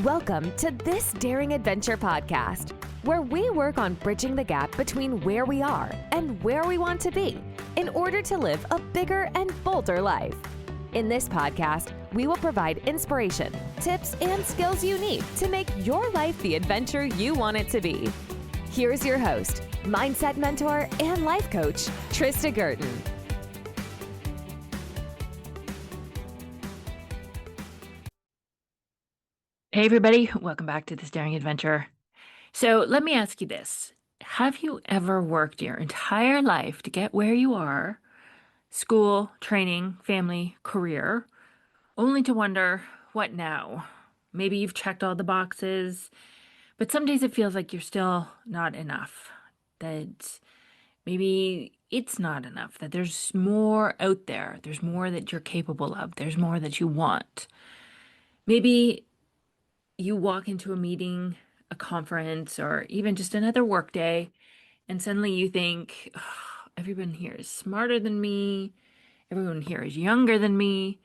Welcome to This Daring Adventure podcast, where we work on bridging the gap between where we are and where we want to be in order to live a bigger and bolder life. In this podcast, we will provide inspiration, tips, and skills you need to make your life the adventure you want it to be. Here's your host, mindset mentor, and life coach, Trista Gurton. Hey everybody, welcome back to This Daring Adventure. So let me ask you this. Have you ever worked your entire life to get where you are, school, training, family, career, only to wonder, what now? Maybe you've checked all the boxes, but some days it feels like you're still not enough, that maybe it's not enough, that there's more out there, there's more that you're capable of, there's more that you want. Maybe you walk into a meeting, a conference, or even just another work day, and suddenly you think, oh, everyone here is smarter than me. Everyone here is younger than me.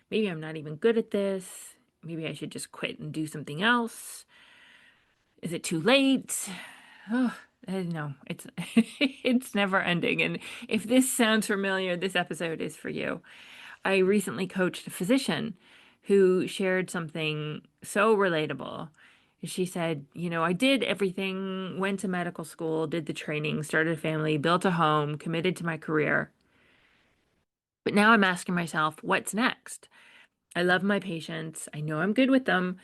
Maybe I'm not even good at this. Maybe I should just quit and do something else. Is it too late? Oh, no, it's it's never ending. And if this sounds familiar, this episode is for you. I recently coached a physician who shared something so relatable. She said, I did everything, went to medical school, did the training, started a family, built a home, committed to my career. But now I'm asking myself, what's next? I love my patients. I know I'm good with them.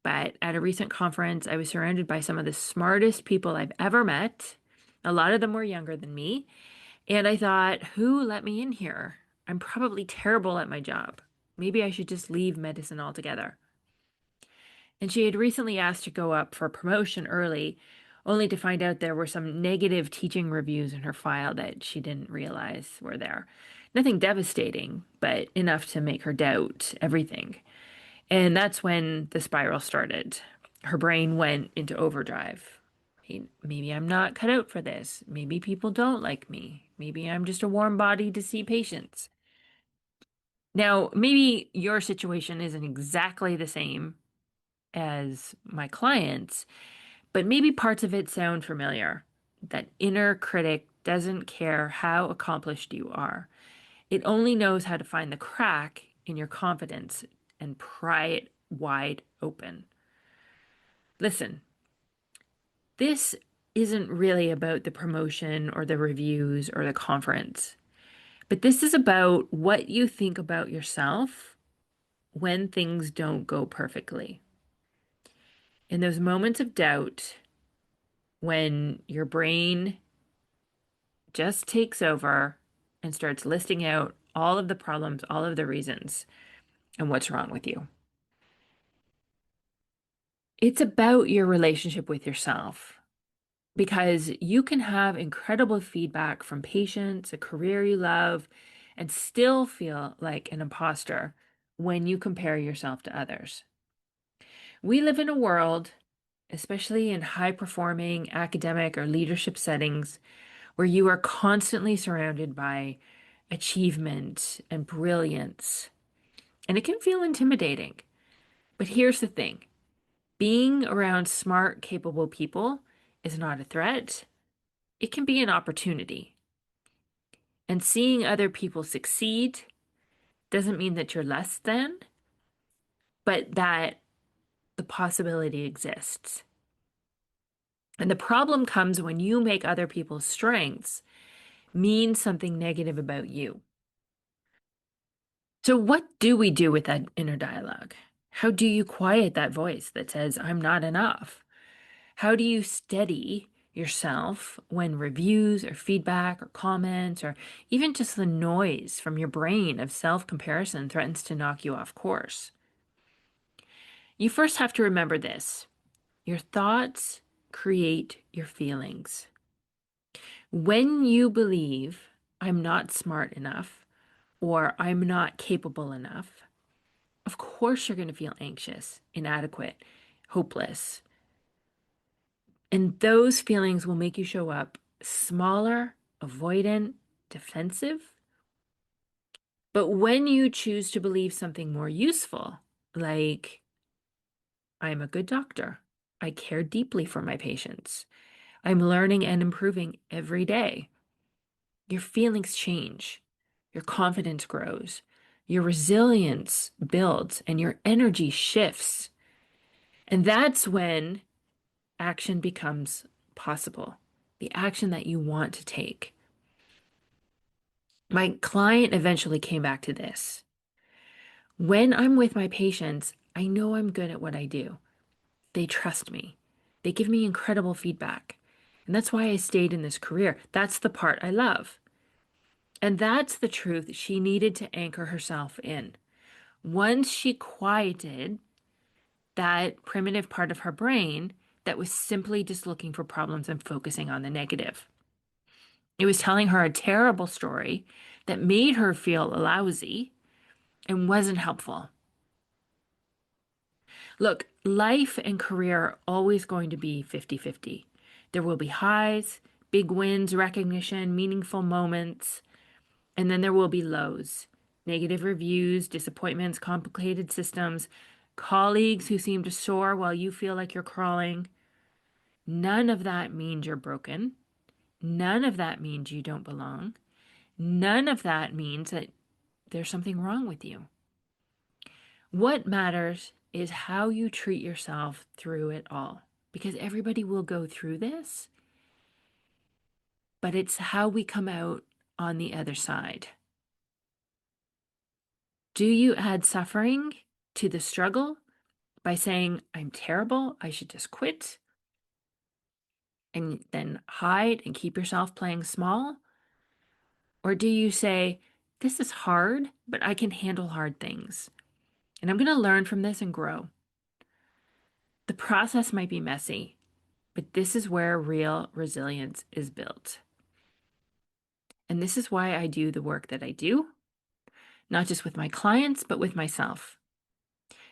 But at a recent conference, I was surrounded by some of the smartest people I've ever met. A lot of them were younger than me. And I thought, who let me in here? I'm probably terrible at my job. Maybe I should just leave medicine altogether. And she had recently asked to go up for promotion early, only to find out there were some negative teaching reviews in her file that she didn't realize were there. Nothing devastating, but enough to make her doubt everything. And that's when the spiral started. Her brain went into overdrive. Maybe I'm not cut out for this. Maybe people don't like me. Maybe I'm just a warm body to see patients. Now, maybe your situation isn't exactly the same as my clients, but maybe parts of it sound familiar. That inner critic doesn't care how accomplished you are. It only knows how to find the crack in your confidence and pry it wide open. Listen, this isn't really about the promotion or the reviews or the conference, but this is about what you think about yourself when things don't go perfectly. In those moments of doubt, when your brain just takes over and starts listing out all of the problems, all of the reasons, and what's wrong with you. It's about your relationship with yourself, because you can have incredible feedback from patients, a career you love, and still feel like an imposter when you compare yourself to others. We live in a world, especially in high-performing academic or leadership settings, where you are constantly surrounded by achievement and brilliance. And it can feel intimidating. But here's the thing. Being around smart, capable people is not a threat. It can be an opportunity. And seeing other people succeed doesn't mean that you're less than, but that the possibility exists. And the problem comes when you make other people's strengths mean something negative about you. So what do we do with that inner dialogue? How do you quiet that voice that says, I'm not enough? How do you steady yourself when reviews or feedback or comments or even just the noise from your brain of self-comparison threatens to knock you off course? You first have to remember this. Your thoughts create your feelings. When you believe, I'm not smart enough or I'm not capable enough, of course you're going to feel anxious, inadequate, hopeless. And those feelings will make you show up smaller, avoidant, defensive. But when you choose to believe something more useful, like I am a good doctor. I care deeply for my patients. I'm learning and improving every day. Your feelings change, your confidence grows, your resilience builds, and your energy shifts. And that's when action becomes possible, the action that you want to take. My client eventually came back to this. When I'm with my patients, I know I'm good at what I do. They trust me. They give me incredible feedback. And that's why I stayed in this career. That's the part I love. And that's the truth she needed to anchor herself in. Once she quieted that primitive part of her brain that was simply just looking for problems and focusing on the negative. It was telling her a terrible story that made her feel lousy and wasn't helpful. Look, life and career are always going to be 50-50. There will be highs, big wins, recognition, meaningful moments, and then there will be lows, negative reviews, disappointments, complicated systems, colleagues who seem to soar while you feel like you're crawling. None of that means you're broken. None of that means you don't belong. None of that means that there's something wrong with you. What matters is how you treat yourself through it all, because everybody will go through this, but it's how we come out on the other side. Do you add suffering to the struggle by saying, I'm terrible, I should just quit, and then hide and keep yourself playing small? Or do you say, this is hard, but I can handle hard things, and I'm going to learn from this and grow? The process might be messy, but this is where real resilience is built. And this is why I do the work that I do, not just with my clients, but with myself.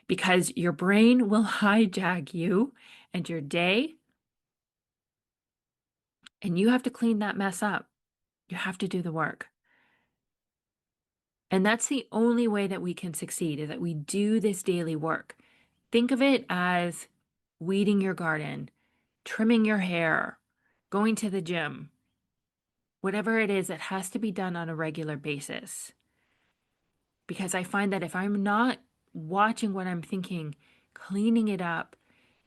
Because your brain will hijack you and your day, and you have to clean that mess up. You have to do the work. And that's the only way that we can succeed, is that we do this daily work. Think of it as weeding your garden, trimming your hair, going to the gym, whatever it is that has to be done on a regular basis. Because I find that if I'm not watching what I'm thinking, cleaning it up,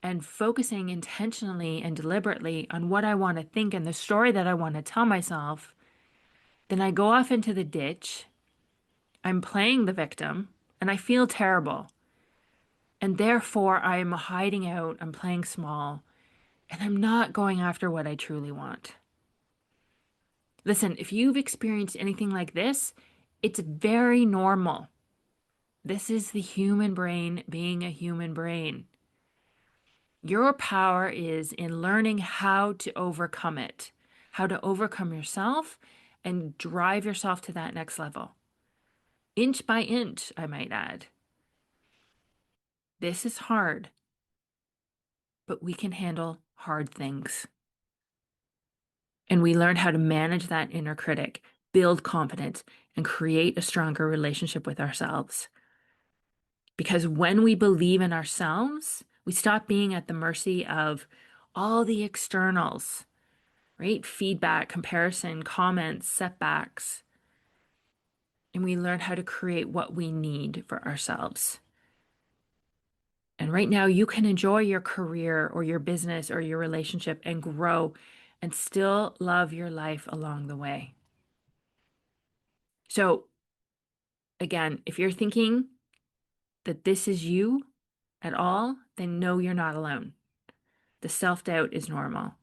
and focusing intentionally and deliberately on what I want to think and the story that I want to tell myself, then I go off into the ditch. I'm playing the victim and I feel terrible. And therefore, I'm hiding out, I'm playing small, and I'm not going after what I truly want. Listen, if you've experienced anything like this, it's very normal. This is the human brain being a human brain. Your power is in learning how to overcome it, how to overcome yourself and drive yourself to that next level. Inch by inch, I might add. This is hard, but we can handle hard things. And we learn how to manage that inner critic, build confidence, and create a stronger relationship with ourselves. Because when we believe in ourselves, we stop being at the mercy of all the externals, right? Feedback, comparison, comments, setbacks. And we learn how to create what we need for ourselves. And right now, you can enjoy your career or your business or your relationship and grow and still love your life along the way. So, again, if you're thinking that this is you at all, then no, you're not alone. The self-doubt is normal,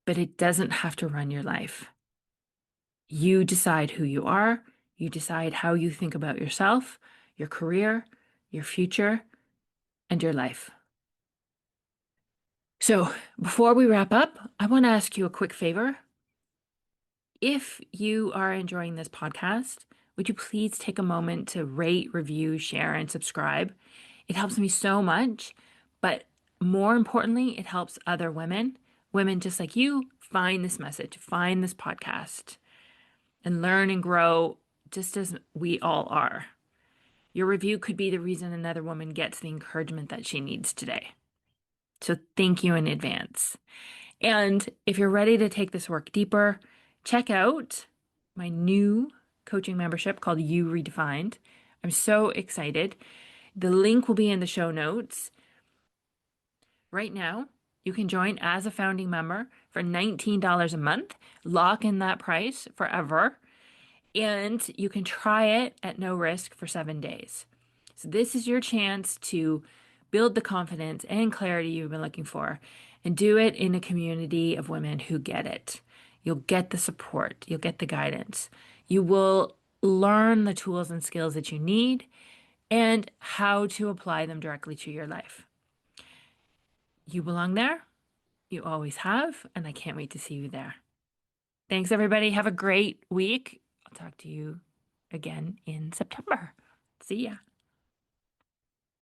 but it doesn't have to run your life. You decide who you are. You decide how you think about yourself, your career, your future, and your life. So before we wrap up, I want to ask you a quick favor. If you are enjoying this podcast, would you please take a moment to rate, review, share, and subscribe? It helps me so much, but more importantly, it helps other women, women just like you, find this message, find this podcast, and learn and grow just as we all are. Your review could be the reason another woman gets the encouragement that she needs today. So thank you in advance. And if you're ready to take this work deeper, check out my new coaching membership called You Redefined. I'm so excited. The link will be in the show notes. Right now, you can join as a founding member for $19 a month. Lock in that price forever. And you can try it at no risk for 7 days. So this is your chance to build the confidence and clarity you've been looking for and do it in a community of women who get it. You'll get the support, you'll get the guidance. You will learn the tools and skills that you need and how to apply them directly to your life. You belong there. You always have, and I can't wait to see you there. Thanks, everybody. Have a great week. I'll talk to you again in September. See ya.